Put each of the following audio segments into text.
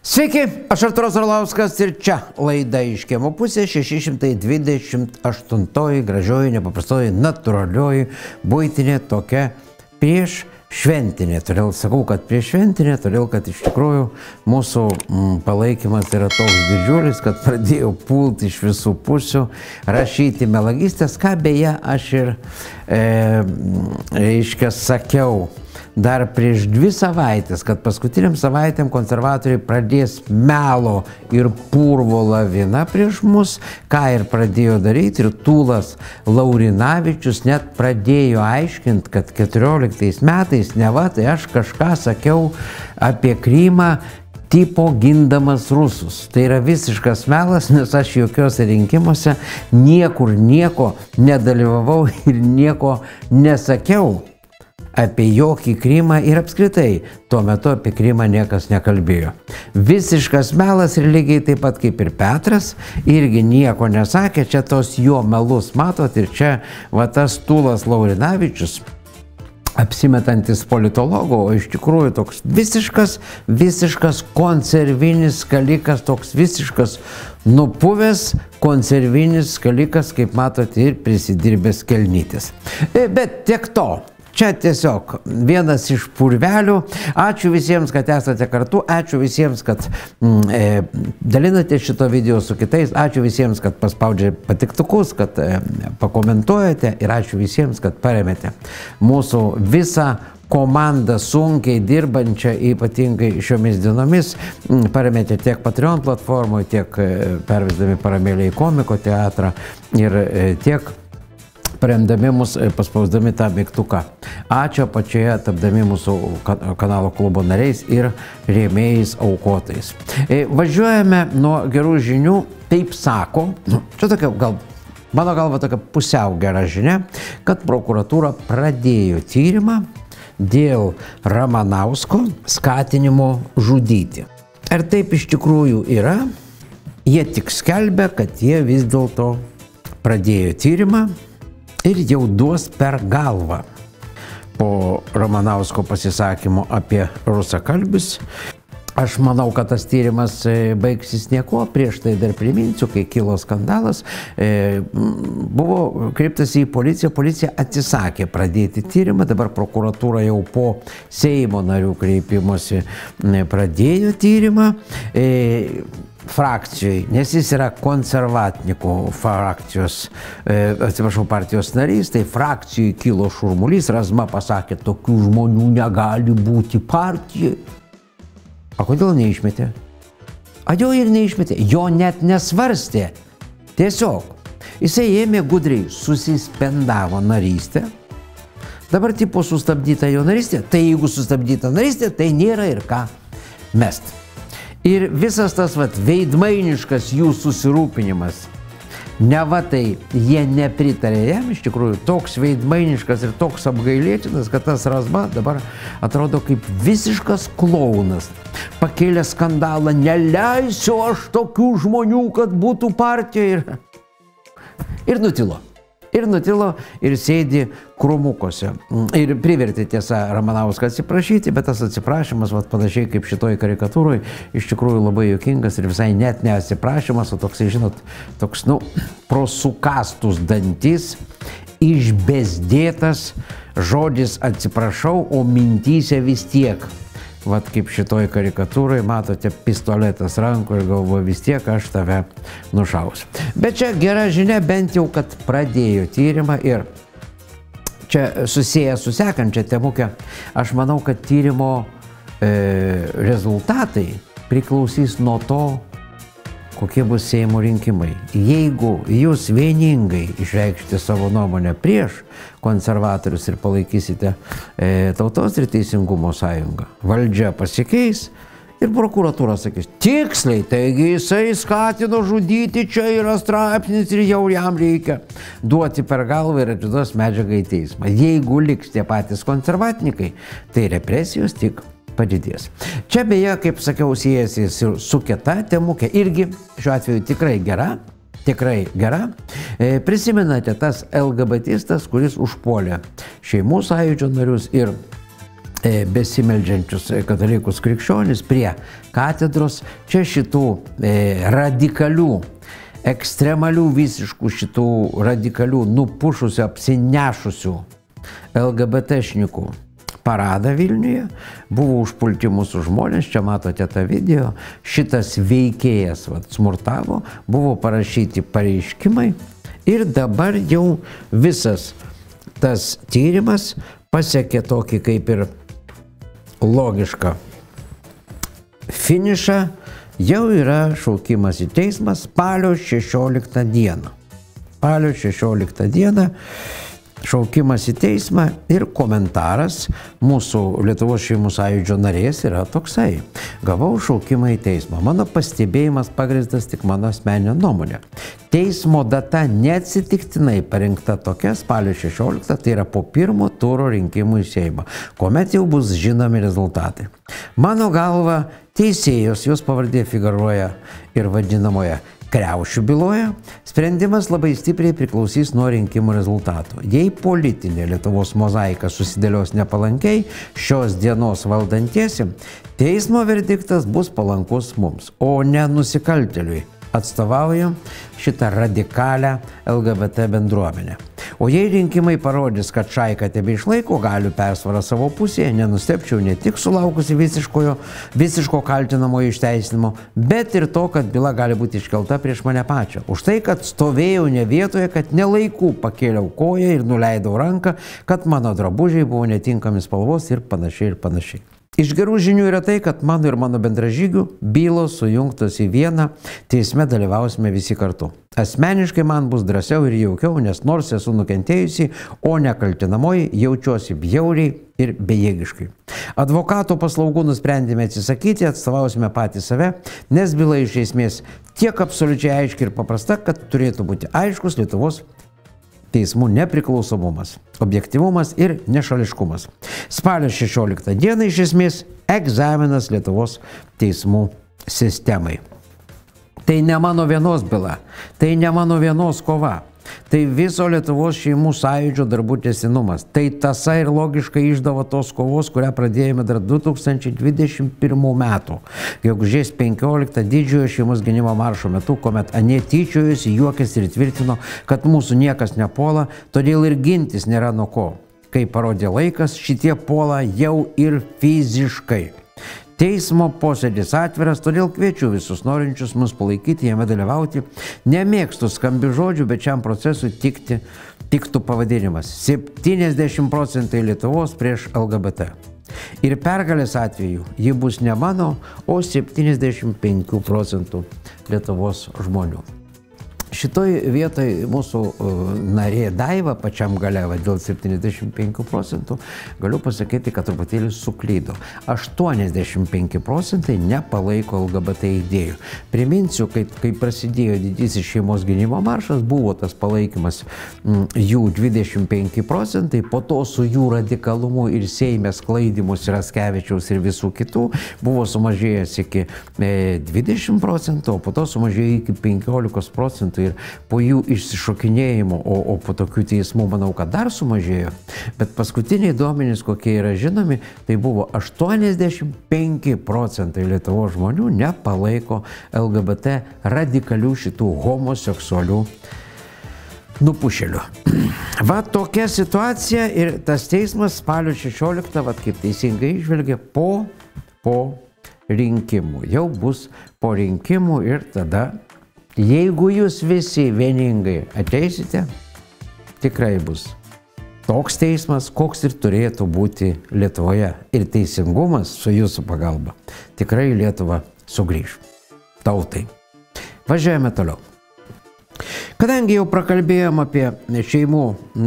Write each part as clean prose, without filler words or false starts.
Sveiki, aš Artūras Orlauskas ir čia laida Iš kiemo pusės 628 gražioji, nepaprastoji, natūralioji, buitinė tokia prieš šventinė. Todėl sakau, kad prieš šventinė, todėl kad iš tikrųjų mūsų palaikymas yra toks didžiulis, kad pradėjau pulti iš visų pusių, rašyti melagystės, ką beje aš ir sakiau dar prieš 2 savaitės, kad paskutiniam savaitėm konservatoriai pradės melo ir purvo laviną prieš mus, ką ir pradėjo daryti, ir Tūlas Laurinavičius net pradėjo aiškinti, kad 14 metais neva tai aš kažką sakiau apie Krymą, tipo gindamas rusus. Tai yra visiškas melas, nes aš jokiuose rinkimuose niekur nieko nedalyvavau ir nieko nesakiau apie jokį Krymą ir apskritai tuo metu apie Krymą niekas nekalbėjo. Visiškas melas ir lygiai taip pat kaip ir Petras irgi nieko nesakė, čia tos jo melus matot ir čia va tas Tūlas Laurinavičius apsimetantis politologo, o iš tikrųjų toks visiškas konservinis skalikas, toks visiškas nupuvęs konservinis skalikas, kaip matot, ir prisidirbęs kelnytis. Bet tiek to. Čia tiesiog vienas iš purvelių. Ačiū visiems, kad esate kartu. Ačiū visiems, kad dalinate šito video su kitais. Ačiū visiems, kad paspaudžiate patiktukus, kad pakomentuojate. Ir ačiū visiems, kad paremėte mūsų visą komandą sunkiai dirbančią, ypatingai šiomis dienomis. Paremėte tiek Patreon platformoje, tiek pervesdami paramėlę į Komiko teatrą ir tiek paremdami mus, paspausdami tą mygtuką. Ačiū pačioje, tapdami mūsų kanalo klubo nariais ir rėmėjais aukotais. Važiuojame nuo gerų žinių, taip sako, čia tokia mano galva tokia pusiau gera žinia, kad prokuratūra pradėjo tyrimą dėl Ramanausko skatinimo žudyti. Ar taip iš tikrųjų yra? Jie tik skelbia, kad jie vis dėlto pradėjo tyrimą ir jau duos per galvą po Ramanausko pasisakymo apie rusakalbius. Aš manau, kad tas tyrimas baigsis nieko. Prieš tai dar priminsiu, kai kilo skandalas, buvo kreiptas į policiją, policija atsisakė pradėti tyrimą, dabar prokuratūra jau po Seimo narių kreipimosi pradėjo tyrimą frakcijai, nes jis yra konservatnikų frakcijos, atsiprašau, partijos narys, tai frakcijai kilo šurmulys, Razma pasakė, tokių žmonių negali būti partijai. O kodėl neišmetė? A jo ir neišmetė, jo net nesvarstė. Tiesiog, jisai ėmė gudriai, susispendavo narystę. Dabar tipo sustabdyta jo narystė, tai jeigu sustabdyta narystė, tai nėra ir ką mest. Ir visas tas veidmainiškas jų susirūpinimas, neva tai jie nepritarė jam, iš tikrųjų toks veidmainiškas ir toks apgailėtinas, kad tas Razma dabar atrodo kaip visiškas klounas. Pakėlė skandalą, neleisiu aš tokių žmonių, kad būtų partija. Ir nutilo. Ir nutilo ir sėdi krūmukose. Ir privertė tiesa Ramanauską atsiprašyti, bet tas atsiprašymas, panašiai kaip šitoj karikatūroj, iš tikrųjų labai juokingas ir visai net neatsiprašymas, o toksai, žinot, toks, pro sukastus dantis, išbezdėtas žodis atsiprašau, o mintyse vis tiek. Vat kaip šitoj karikatūrai matote pistoletas rankoje ir galvoju, vis tiek aš tave nušausiu. Bet čia gera žinia, bent jau, kad pradėjo tyrimą ir čia susiję su sekančia temuke, aš manau, kad tyrimo rezultatai priklausys nuo to, kokie bus Seimo rinkimai. Jeigu jūs vieningai išreikšite savo nuomonę prieš konservatorius ir palaikysite Tautos ir Teisingumo sąjungą, valdžia pasikeis ir prokuratūra sakys, tiksliai, taigi jisai skatino žudyti, čia yra straipsnis ir jau jam reikia duoti per galvą ir atiduos medžiagą į teismą. Jeigu liks tie patys konservatininkai, tai represijos tik padidės. Čia beje, kaip sakiau, siejasi su kita temukė, irgi šiuo atveju tikrai gera. Prisimenate tas LGBTistas, kuris užpuolė šeimų sąjūdžio narius ir besimeldžiančius katalikus krikščionis prie katedros. Čia šitų radikalių, ekstremalių visiškų šitų radikalių, nupušusių, apsinešusių LGBT-šnikų paradą Vilniuje. Buvo užpulti mūsų žmonės, čia matote tą video. Šitas veikėjas smurtavo, buvo parašyti pareiškimai ir dabar jau visas tas tyrimas pasiekė tokį kaip ir logišką finišą. Jau yra šaukimas į teismą spalio 16 dieną. Spalio 16 dieną šaukimas į teismą ir komentaras mūsų Lietuvos šeimų sąjūdžio narės yra toksai. Gavau šaukimą į teismą. Mano pastebėjimas pagrįstas tik mano asmeninė nuomonė. Teismo data neatsitiktinai parinkta tokia spalio 16, tai yra po pirmo turo rinkimų į Seimą, kuomet jau bus žinomi rezultatai. Mano galva, teisėjos, jos pavardė figūruoja ir vadinamoje kriaušių byloje, sprendimas labai stipriai priklausys nuo rinkimų rezultatų. Jei politinė Lietuvos mozaika susidėlios nepalankiai šios dienos valdantiesiem, teismo verdiktas bus palankus mums, o ne nusikaltėliui. Atstovaujam šitą radikalią LGBT bendruomenę. O jei rinkimai parodys, kad Šaika tebeišlaiko galių persvarą savo pusėje, nenustebčiau ne tik sulaukusi visiško kaltinamojo išteisinimo, bet ir to, kad byla gali būti iškelta prieš mane pačią. Už tai, kad stovėjau ne vietoje, kad nelaiku pakėliau koją ir nuleidau ranką, kad mano drabužiai buvo netinkami spalvos ir panašiai ir panašiai. Iš gerų žinių yra tai, kad mano ir mano bendražygių bylos sujungtos į vieną, teisme dalyvausime visi kartu. Asmeniškai man bus drąsiau ir jaukiau, nes nors esu nukentėjusi, o ne kaltinamoji, jaučiuosi bjauriai ir bejėgiškai. Advokato paslaugų nusprendėme atsisakyti, atstovausime patys save, nes byla iš esmės tiek absoliučiai aiški ir paprasta, kad turėtų būti aiškus Lietuvos teismų nepriklausomumas, objektyvumas ir nešališkumas. Spalio 16 dieną iš esmės egzaminas Lietuvos teismų sistemai. Tai ne mano vienos byla, tai ne mano vienos kova. Tai viso Lietuvos šeimų sąjūdžio darbų tęstinumas. Tai tąsa ir logiškai išdava tos kovos, kurią pradėjome dar 2021 metų. Gegužės 15 didžiojo šeimos gynimo maršo metu, kuomet anie tyčiojosi, juokėsi ir tvirtino, kad mūsų niekas nepuola, todėl ir gintis nėra nuo ko. Kai parodė laikas, šitie puola jau ir fiziškai. Teismo posėdis atviras, todėl kviečiu visus norinčius mus palaikyti, jame dalyvauti. Nemėgstu skambių žodžių, bet šiam procesui tiktų pavadinimas 70% Lietuvos prieš LGBT. Ir pergalės atveju ji bus ne mano, o 75% Lietuvos žmonių. Šitoj vietoj mūsų narė Daiva pačiam gale, dėl 75%, galiu pasakyti, kad truputėlį suklydo. 85% nepalaiko LGBT idėjų. Priminsiu, kai prasidėjo didysis šeimos gynimo maršas, buvo tas palaikymas jų 25%, po to su jų radikalumu ir Seime sklaidymus Raskevičiaus ir visų kitų buvo sumažėjęs iki 20%, o po to sumažėjo iki 15%. Ir po jų išsišokinėjimo, o po tokių teismų manau, kad dar sumažėjo. Bet paskutiniai duomenys, kokie yra žinomi, tai buvo 85% Lietuvos žmonių nepalaiko LGBT radikalių šitų homoseksualių nupušėlių. Va tokia situacija ir tas teismas spalio 16, kaip teisingai išvelgia, po rinkimų. Jau bus po rinkimų ir tada, jeigu jūs visi vieningai ateisite, tikrai bus toks teismas, koks ir turėtų būti Lietuvoje. Ir teisingumas su jūsų pagalba tikrai Lietuva sugrįš. Tautai. Važiuojame toliau. Kadangi jau prakalbėjom apie šeimų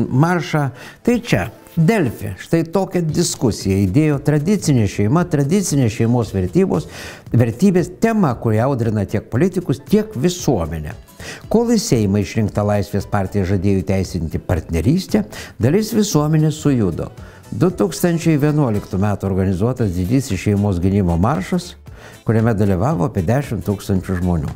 maršą, tai čia Delfi štai tokią diskusiją įdėjo tradicinė šeima, tradicinės šeimos vertybės tema, kuri audrina tiek politikus, tiek visuomenę. Kol į Seimą išrinkta Laisvės partija žadėjo teisinti partnerystę, dalis visuomenės sujudo. 2011 m. organizuotas didysis šeimos gynimo maršas, kuriame dalyvavo apie 10 000 žmonių.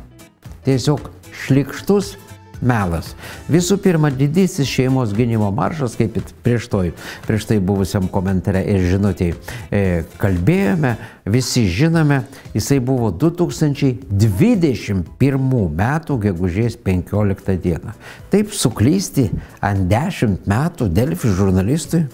Tiesiog šlykštus melas. Visų pirma, didysis šeimos gynimo maršas, kaip prieš tai buvusiam komentare ir žinutėj kalbėjome, visi žinome, jisai buvo 2021 metų gegužės 15 dieną. Taip suklysti ant 10 metų Delfi žurnalistui?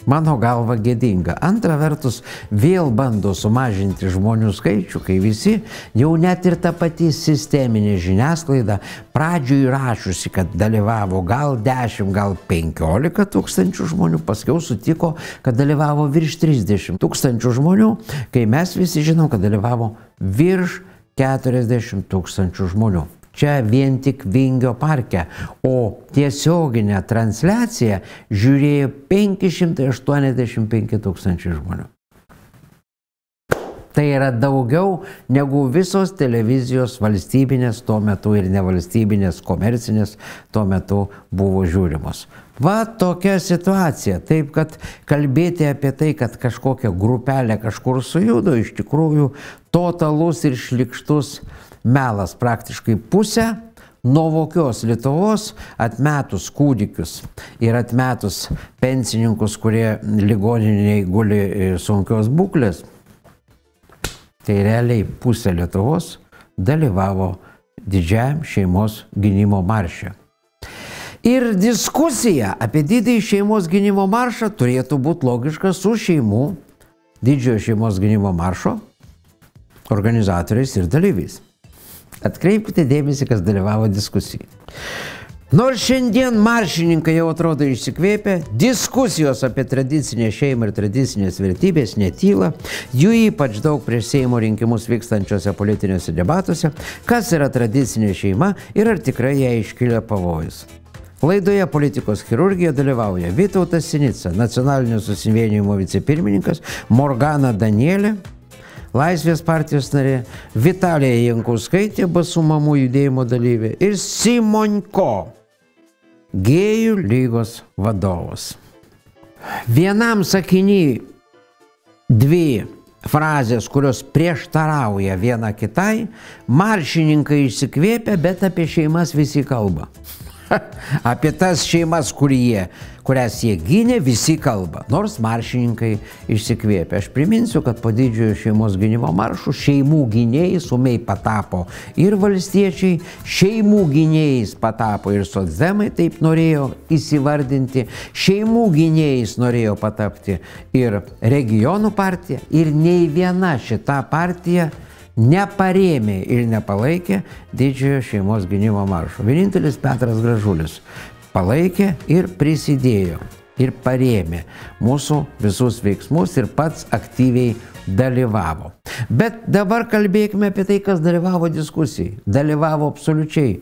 Mano galva gėdinga. Antra vertus, vėl bando sumažinti žmonių skaičių, kai visi, jau net ir ta pati sisteminė žiniasklaida, pradžioj rašiusi, kad dalyvavo gal 10, gal 15 tūkstančių žmonių, paskiau sutiko, kad dalyvavo virš 30 tūkstančių žmonių, kai mes visi žinom, kad dalyvavo virš 40 tūkstančių žmonių. Čia vien tik Vingio parke, o tiesioginę transliaciją žiūrėjo 585 tūkstančiai žmonių. Tai yra daugiau negu visos televizijos valstybinės tuo metu ir nevalstybinės komercinės tuo metu buvo žiūrimos. Va tokia situacija. Taip, kad kalbėti apie tai, kad kažkokia grupelė kažkur sujudo, iš tikrųjų totalus ir šlykštus melas. Praktiškai pusę nuovokios Lietuvos, atmetus kūdikius ir atmetus pensininkus, kurie ligoninėje guli sunkios būklės, tai realiai pusė Lietuvos dalyvavo didžiajam šeimos gynimo marše. Ir diskusija apie didįjį šeimos gynimo maršą turėtų būti logiška su didžiojo šeimos gynimo maršo organizatoriais ir dalyviais. Atkreipkite dėmesį, kas dalyvavo diskusijai. Nors šiandien maršininkai jau atrodo išsikvėpę, diskusijos apie tradicinę šeimą ir tradicinės vertybės netyla, jų ypač daug prieš Seimo rinkimus vykstančiose politiniuose debatuose, kas yra tradicinė šeima ir ar tikrai ją iškilia pavojus. Laidoje Politikos chirurgija dalyvauja Vytautas Sinica, Nacionalinio susivienijimo vicepirmininkas, Morgana Danielė, Laisvės partijos narė, Vitalija Jankauskaitė, Basų mamų judėjimo dalyvė ir Simonko, Gėjų lygos vadovas. Vienam sakiny dvi frazės, kurios prieštarauja viena kitai, maršininkai išsikvėpia, bet apie šeimas visi kalba. Apie tas šeimas, kurias jie gynė, visi kalba, nors maršininkai išsikvėpė. Aš priminsiu, kad po didžiojo šeimos gynimo maršų šeimų gynėjais ūmiai patapo ir valstiečiai, šeimų gynėjais patapo ir socdemai, taip norėjo įsivardinti, šeimų gynėjais norėjo patapti ir regionų partija, ir nei viena šita partija neparėmė ir nepalaikė didžiojo šeimos gynimo maršo. Vienintelis Petras Gražulis palaikė ir prisidėjo ir parėmė mūsų visus veiksmus ir pats aktyviai dalyvavo. Bet dabar kalbėkime apie tai, kas dalyvavo diskusijai. Dalyvavo absoliučiai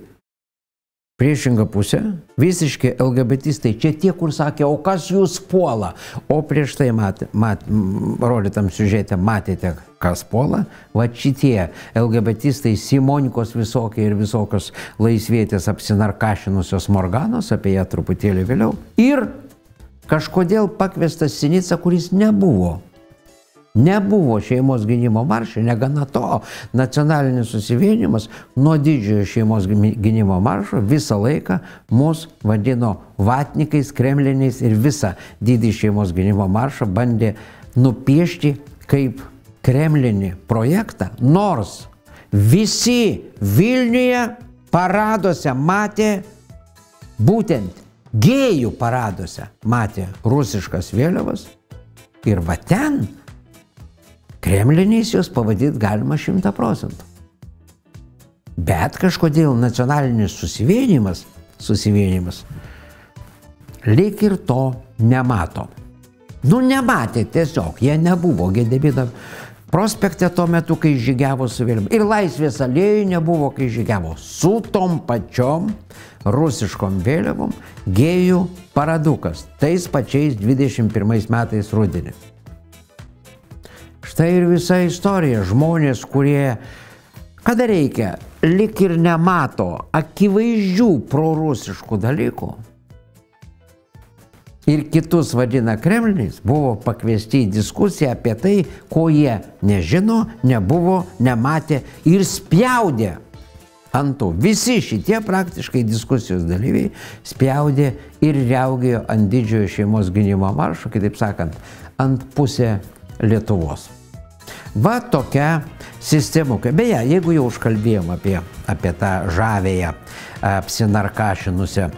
priešinga pusė, visiškai LGBTistai, čia tie, kur sakė, o kas jūs puola? O prieš tai rodytam siužete matėte, kas puola? Va šitie LGBTistai, Simonikos visokie ir visokios laisvietės apsinarkašinusios Morganos, apie ją truputėlį vėliau. Ir kažkodėl pakviestas Sinica, kuris nebuvo šeimos gynimo marše, negana to, nacionalinis susivienijimas nuo didžiojo šeimos gynimo maršo visą laiką mus vadino vatnikais, kremliniais ir visą didį šeimos gynimo maršą bandė nupiešti kaip kremlinį projektą, nors visi Vilniuje paraduose matė, būtent gėjų paraduose matė rusiškas vėliavas ir va ten kremliniais jos pavadinti galima 100%. Bet kažkodėl nacionalinis susivienijimas lyg ir to nemato. Nu, nematė tiesiog, jie nebuvo Gedimino prospekte tuo metu, kai žygiavo su vėliavom. Ir Laisvės alėjoj nebuvo, kai žygiavo su tom pačiom rusiškom vėliavom gėjų paradukas, tais pačiais 21 metais rudenį. Štai ir visa istorija. Žmonės, kurie, kada reikia, lik ir nemato akivaizdžių prorusiškų dalykų ir kitus vadina kremliniais, buvo pakviesti į diskusiją apie tai, ko jie nežino, nebuvo, nematė ir spjaudė ant to. Visi šitie praktiškai diskusijos dalyviai spjaudė ir riaugėjo ant didžiojo šeimos gynimo maršo, kitaip sakant, ant pusę Lietuvos. Va tokia sistemuka. Beje, jeigu jau užkalbėjom apie tą žavėją apsinarkašinusią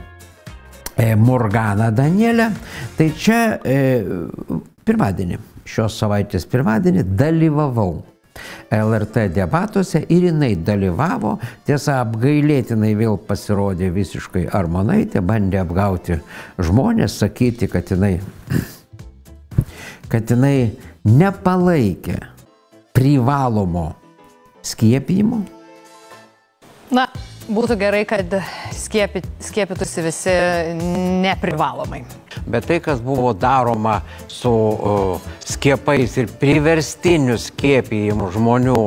Morganą Danielę, tai čia pirmadienį, šios savaitės pirmadienį dalyvavau LRT debatuose ir jinai dalyvavo, tiesa, apgailėtinai vėl pasirodė visiškai Armonaitė, bandė apgauti žmonės, sakyti, kad jinai nepalaikė privalomo skiepijimo. Na, būtų gerai, kad skiepytųsi visi neprivalomai. Bet tai, kas buvo daroma su skiepais ir priverstiniu skiepijimu žmonių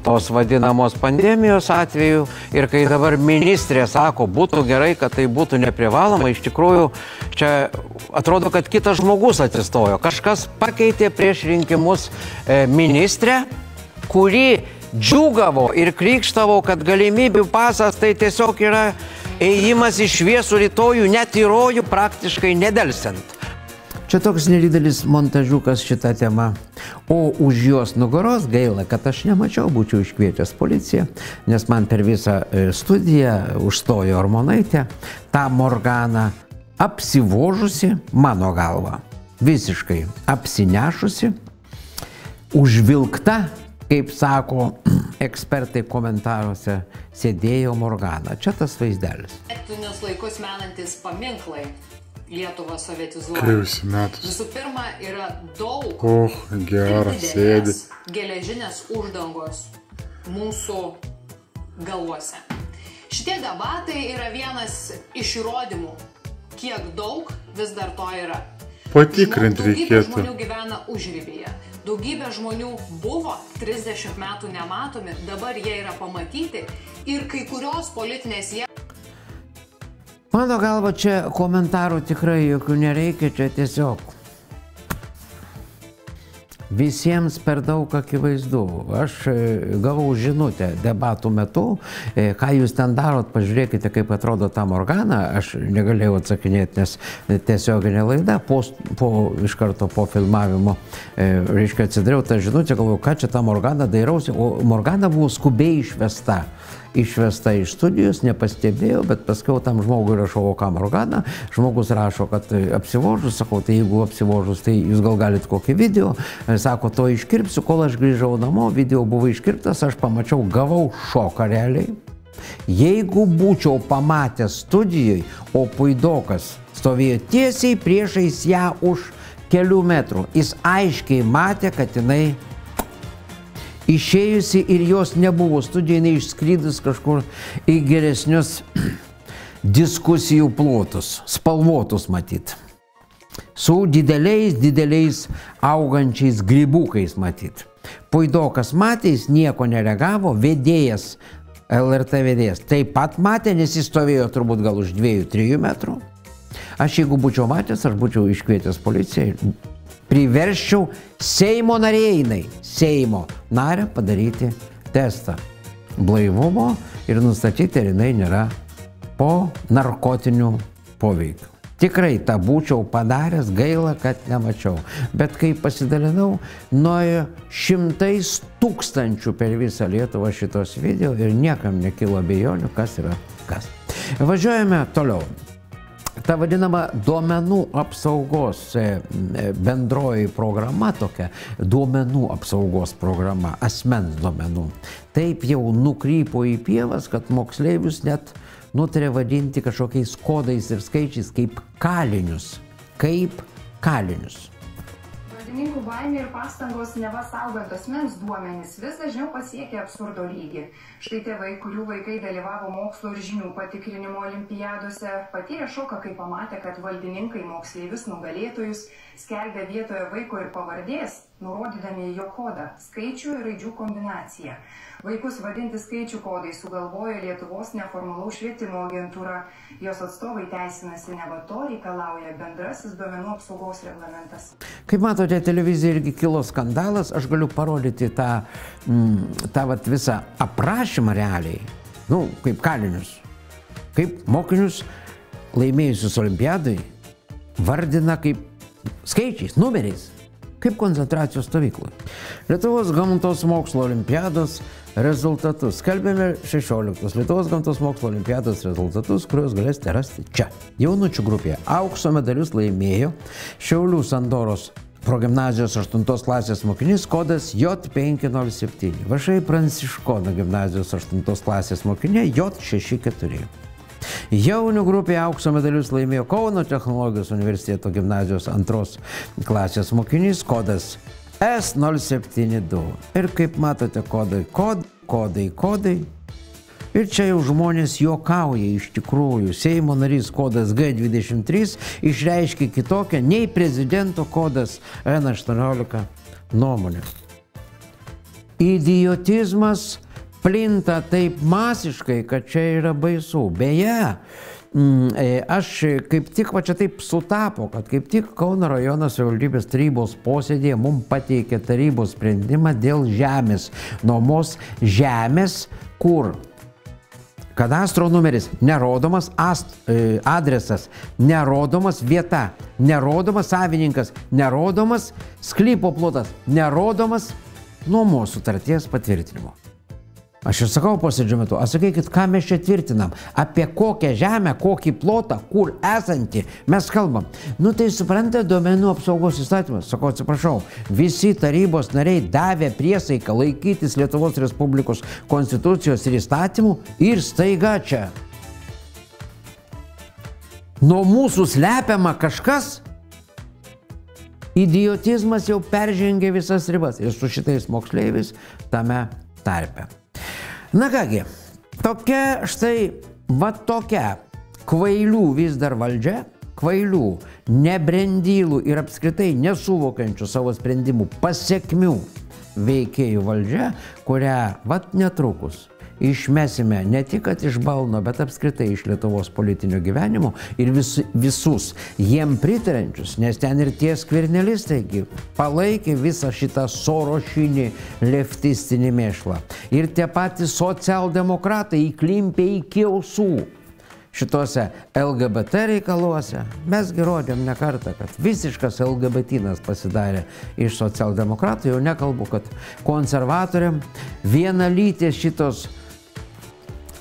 tos vadinamos pandemijos atveju, ir kai dabar ministrė sako, būtų gerai, kad tai būtų neprivaloma, iš tikrųjų čia atrodo, kad kitas žmogus atsistojo. Kažkas pakeitė prieš rinkimus ministrę, kuri džiūgavo ir krykštavo, kad galimybių pasas tai tiesiog yra ėjimas į šviesų rytojų, net į rojų praktiškai nedelsiant. Čia toks nedidelis montažiukas šitą temą. O už jos nugaros gaila, kad aš nemačiau, būčiau iškvietęs policiją, nes man per visą studiją užstojo Armonaitė, tą Morganą apsivožusi, mano galva, visiškai apsinešusi, užvilkta, kaip sako ekspertai komentaruose, sėdėjo Morgana. Čia tas vaizdelis. Etinius laikus menantis paminklai Lietuvą sovietizuoja. Kriausi metus. Visų pirma, yra daug sėdi geležinės uždangos mūsų galvose. Šitie debatai yra vienas iš įrodymų, kiek daug vis dar to yra. Patikrinti Daugybė reikėtų. žmonių gyvena užribėje. Daugybė žmonių buvo 30 metų nematomi, dabar jie yra pamatyti ir kai kurios politinės jėgos. Mano galva, čia komentarų tikrai jokių nereikia, čia tiesiog visiems per daug akivaizdu. Aš gavau žinutę debatų metu, ką jūs ten darot, pažiūrėkite, kaip atrodo ta Morgana. Aš negalėjau atsakinėti, nes tiesioginė laida, iš karto po filmavimo, reiškia, atsidariau tą žinutę, galvoju, ką čia ta Morgana, dairausi, o Morgana buvo skubiai išvesta iš studijos, nepastebėjau, bet paskiau tam žmogui rašau, o ką Morgana, žmogus rašo, kad apsivožus, sakau, tai jeigu apsivožus, tai jūs gal galite kokį video, sako, to iškirpsiu, kol aš grįžau namo, video buvo iškirptas, aš pamačiau, gavau šoką realiai. Jeigu būčiau pamatęs studijai, o Puidokas stovėjo tiesiai priešais ją už kelių metrų, jis aiškiai matė, kad jinai išėjusi ir jos nebuvo studijai, jinai išskrydus kažkur į geresnius diskusijų plotus, spalvotus matyt. Su dideliais augančiais grybukais matyt. Puidokas matė, jis nieko nereagavo, vedėjas, LRT vedėjas taip pat matė, nes jis stovėjo turbūt gal už 2-3 metrų. Aš jeigu būčiau matęs, aš būčiau iškvietęs policiją ir priverščiau Seimo narėjai, Seimo narę padaryti testą blaivumo ir nustatyti, ar jinai nėra po narkotinių poveikių. Tikrai tą būčiau padaręs, gaila, kad nemačiau. Bet kai pasidalinau, nuėjo 100 000 per visą Lietuvą šitos video ir niekam nekilo abejonių, kas yra kas. Važiuojame toliau. Ta vadinama duomenų apsaugos bendroji programa tokia, duomenų apsaugos programa, asmens duomenų, taip jau nukrypo į pievas, kad moksleivius net nutarė vadinti kažkokiais kodais ir skaičiais kaip kalinius. Valdininkų baimė ir pastangos neva saugant asmens duomenis vis dažniau pasiekia absurdo lygį. Štai tėvai, kurių vaikai dalyvavo mokslo ir žinių patikrinimo olimpiadose, patyrė šoką, kai pamatė, kad valdininkai moksleivius nugalėtojus skelbia vietoje vaiko ir pavardės, nurodydami jo kodą, skaičių ir raidžių kombinaciją. Vaikus vadinti skaičių kodai sugalvojo Lietuvos neformalaus švietimo agentūra. Jos atstovai teisinasi, neva to reikalauja bendrasis duomenų apsaugos reglamentas. Kaip matote, televizija irgi kilo skandalas. Aš galiu parodyti tą visą aprašymą realiai. nu, kaip kalinius, kaip mokinius laimėjusius olimpiadai vardina kaip skaičiais, numeriais, kaip koncentracijos stovyklai. Lietuvos gamtos mokslo olimpiados rezultatus. Skelbėme 16 Lietuvos gamtos mokslo olimpiados rezultatus, kuriuos galėsite rasti čia. Jaunučių grupėje aukso medalius laimėjo Šiaulių Sandoros progimnazijos 8 klasės mokinys kodas J507. Vašai Pranciškono gimnazijos 8 klasės mokinė J64. Jaunių grupėje aukso medalius laimėjo Kauno technologijos universiteto gimnazijos 2 klasės mokinys kodas S072. Ir kaip matote, kodai. Ir čia jau žmonės juokauja iš tikrųjų. Seimo narys kodas G23 išreiškia kitokią nei prezidento kodas N18 nuomonę. Idiotizmas plinta taip masiškai, kad čia yra baisu. Beje, aš kaip tik va čia taip sutapo, kad kaip tik Kauno rajono savivaldybės tarybos posėdėje mums pateikė tarybos sprendimą dėl žemės, nuomos žemės, kur kadastro numeris nerodomas, adresas nerodomas, vieta nerodomas, savininkas nerodomas, sklypo plotas nerodomas, nuomos sutarties patvirtinimo. Aš ir sakau posėdžio metu, sakykit, ką mes čia tvirtinam, apie kokią žemę, kokį plotą, kur esantį mes kalbam. Nu tai suprantate, duomenų apsaugos įstatymas, sakau, atsiprašau, visi tarybos nariai davė priesaiką laikytis Lietuvos Respublikos konstitucijos ir įstatymų ir staiga čia. Nuo mūsų slepiama kažkas, idiotizmas jau peržengė visas ribas ir su šitais moksleiviais tame tarpe. Na kągi, tokia štai, va tokia kvailių vis dar valdžia, kvailių, nebrendylų ir apskritai nesuvokiančių savo sprendimų pasekmių veikėjų valdžia, kurią vat netrukus išmesime ne tik kad iš balno, bet apskritai iš Lietuvos politinio gyvenimo ir visus jiem pritarančius, nes ten ir tie skvernelistai palaikė visą šitą sorošinį leftistinį mėšlą. Ir tie patys socialdemokratai įklimpė iki ausų šituose LGBT reikaluose. Mes rodėm ne kartą, kad visiškas LGBTinas pasidarė iš socialdemokratų, jau nekalbu, kad konservatoriam vienalytės šitos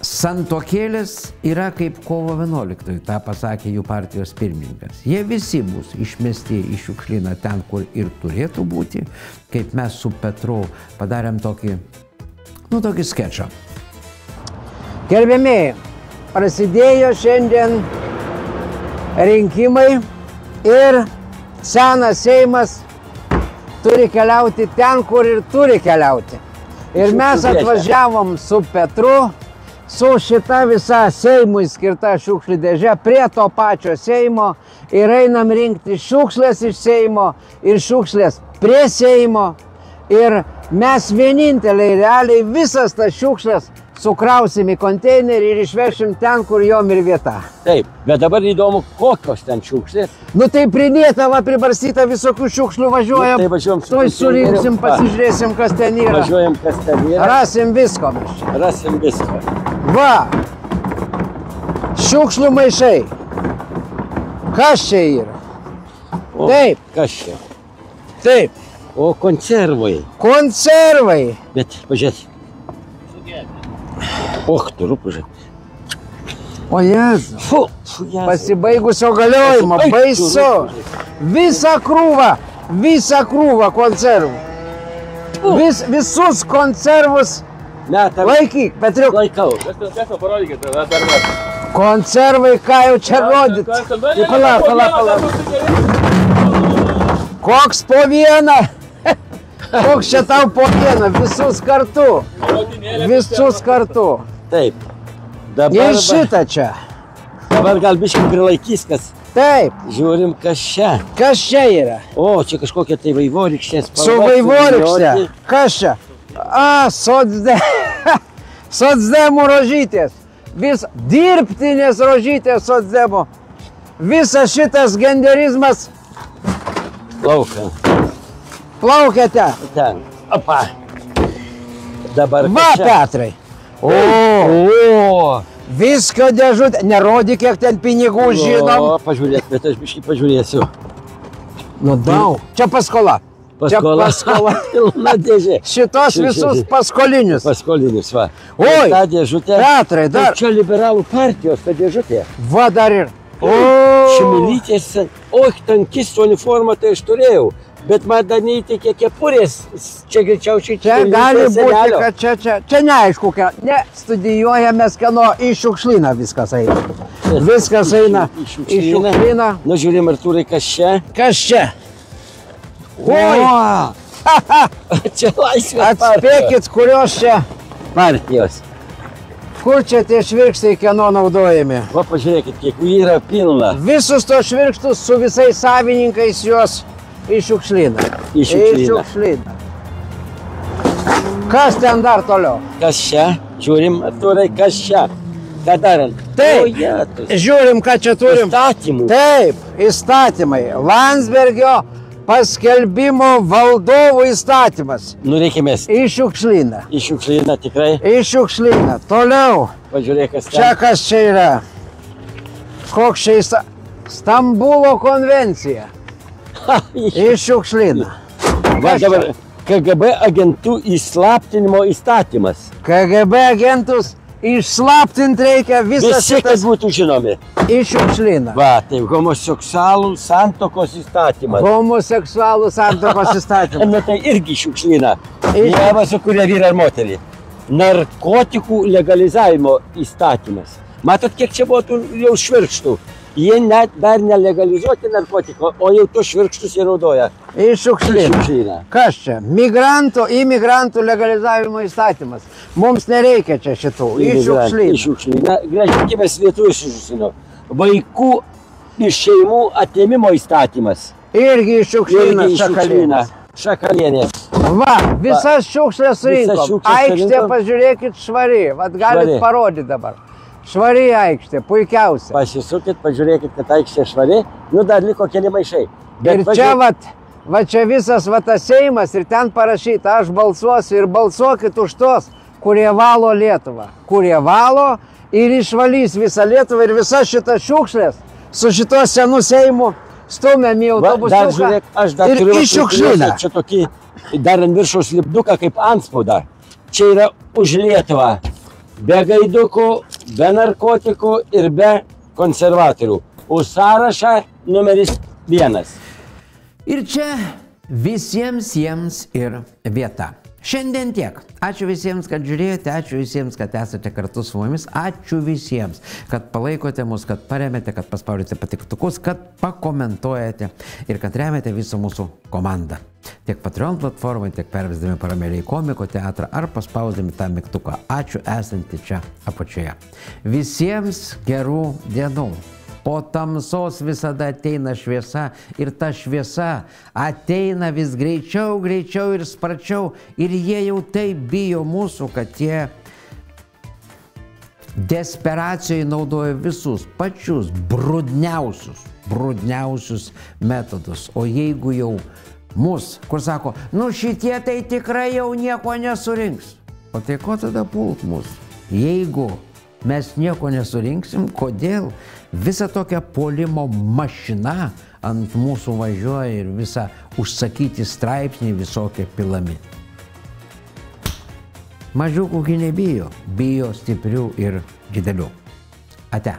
santokėlės yra kaip kovo 11, tą pasakė jų partijos pirmininkas. Jie visi bus išmesti į šiukšlyną ten, kur ir turėtų būti, kaip mes su Petru padarėm tokį skečą. Gerbiamieji, prasidėjo šiandien rinkimai ir senas Seimas turi keliauti ten, kur ir turi keliauti. Ir mes atvažiavom su Petru, su šita visa Seimui skirta šiukšlių dėžė prie to pačio Seimo ir einam rinkti šiukšlės iš Seimo ir šiukšlės prie Seimo. Ir mes vieninteliai realiai visas tas šiukšlės sukrausim į konteinerį ir išvešim ten, kur jom ir vieta. Taip, bet dabar įdomu, kokios ten šiukšlės. Nu tai pridėta, pribarstyta visokių šiukšlių, važiuojam. Nu, tai važiuojam su tuoj surinksim, pasižiūrėsim, kas ten yra. Važiuojam, kas ten yra. Rasim visko mes čia. Rasim visko. Va, šiukšlių maišai. Kas čia yra? O, taip. Kas čia? Taip. O, konservai. Konservai. Bet, pažiūrėt. Och, turiu pažiūrėti. O Jėzu. Jėzu. Pasibaigusio galiojimo, baisu. Visą krūvą konservų. Visus konservus laikyk, Petriuk. Laikau. Konservai, ką jau čia rodyt? Palauk. Koks po vieną? Koks čia tau po vieną? Visus kartu. Visus kartu. Taip. Ir šitą čia. Dabar gal biškai prilaikys, kas. Taip. Žiūrim, kas čia. Kas čia yra? O, čia kažkokia tai vaivorykštė spalva. Su vaivorykšte. Kas čia? Socdemų rožytės. Dirbtinės rožytės socdemų. Visas šitas genderizmas. Plaukia ten. Ten. Opa. Dabar va, Petrai. O! Visko dėžutė. Nerodyk, kiek ten pinigų žinom. O, pažiūrėk, bet aš biškai pažiūrėsiu. Nu daug. Čia paskola. Čia paskola. Pilna dėžė. Šitos visus paskolinius. Paskolinius, va. Oi, ta dėžutė. Petrai, dar. Tai čia liberalų partijos ta dėžutė. Va dar ir. O, Šimilytės, tankisto uniformą tai aš turėjau. Bet man dar neįtikė kepurės. Čia greičiausiai čia gali būti, kad čia neaišku, ne, studijuojame kieno į šiukšlyną viskas eina. Viskas eina į šiukšlyną. Nu, žiūrėjom, Artūrai, kas čia? Kas čia? Oi! Čia laisvės partijos. Atspėkit, kurios čia Partijos. Kur čia tie švirkštai kieno naudojami? Va, pažiūrėkit, kiek jų yra pilna. Visus tos švirkštus su visais savininkais juos į šiukšlyną. Į šiukšlyną. Kas ten dar toliau? Kas čia? Žiūrim, Artūrai, kas čia? Ką darant? Taip, žiūrim, ką čia turim. Įstatymų. Taip, įstatymai. Landsbergio paskelbimo valdovų įstatymas. Nu, reikia mesti. Į šiukšlyną. Į šiukšlyną tikrai. Į šiukšlyną. Toliau. Pažiūrėk, kas ten. Čia kas čia yra? Koks čia Stambulo konvencija. Į šiukšlyną. Va dabar KGB agentų įslaptinimo įstatymas. KGB agentus išslaptinti reikia visas Visi, kad būtų žinomi. Į šiukšlyną. Va, tai homoseksualų santokos įstatymas. Homoseksualų santokos įstatymas. Nu, tai irgi šiukšlyną. Dievas sukuria vyrą ar moterį. Narkotikų legalizavimo įstatymas. Matot, kiek čia buvo tų jau švirkštų. Jie net dar nelegalizuoti narkotiko, o jau tos švirkštus jie naudoja. Į šiukšlyną. Kas čia? Imigrantų legalizavimo įstatymas. Mums nereikia čia šitų. Į šiukšlyną. Į šiukšlyną. Grąžinkime svetus iš užsienio. Vaikų iš šeimų atėmimo įstatymas. Irgi į šiukšlyną. Šakalienės. Va, visas šiukšlės surinkom. Aikštė, pažiūrėkit, švari. Vat galit parodyti dabar. Švari aikštė, puikiausia. Pasisukit, pažiūrėkit, kad aikštė švari. Nu, dar liko keli maišai. Ir čia va čia visas tas Seimas ir ten parašyta, aš balsuosiu ir balsuokit už tos, kurie valo Lietuvą. Kurie valo ir išvalys visą Lietuvą ir visas šitas šiukšlės su šito senu Seimu stumiam į autobusiuką. Dar žiūrėk, aš dar turiu į šiukšlyną. Čia tokį dar ant viršaus lipduką kaip antspaudą. Čia yra už Lietuvą. Be gaidukų, be narkotikų ir be konservatorių. Už sąrašą numeris 1. Ir čia visiems jiems ir vieta. Šiandien tiek. Ačiū visiems, kad žiūrėjote, ačiū visiems, kad esate kartu su mumis, ačiū visiems, kad palaikote mus, kad paremėte, kad paspaudėte patiktukus, kad pakomentuojate ir kad remiate visą mūsų komandą. Tiek Patreon platformai, tiek pervesdami paramėlį į komiko teatrą ar paspausdami tą mygtuką. Ačiū esantį čia apačioje. Visiems gerų dienų. Po tamsos visada ateina šviesa ir ta šviesa ateina vis greičiau, greičiau ir sparčiau ir jie jau taip bijo mūsų, kad jie desperacijoje naudoja visus pačius brudniausius metodus. O jeigu jau mus, kur sako, nu šitie tai tikrai jau nieko nesurinks. O tai ko tada pult mus? Jeigu mes nieko nesurinksim, kodėl visa tokia puolimo mašina ant mūsų važiuoja ir visa užsakyti straipsniai visokie pilami. Mažiukų nebijo, bijo stiprių ir didelių. Ate.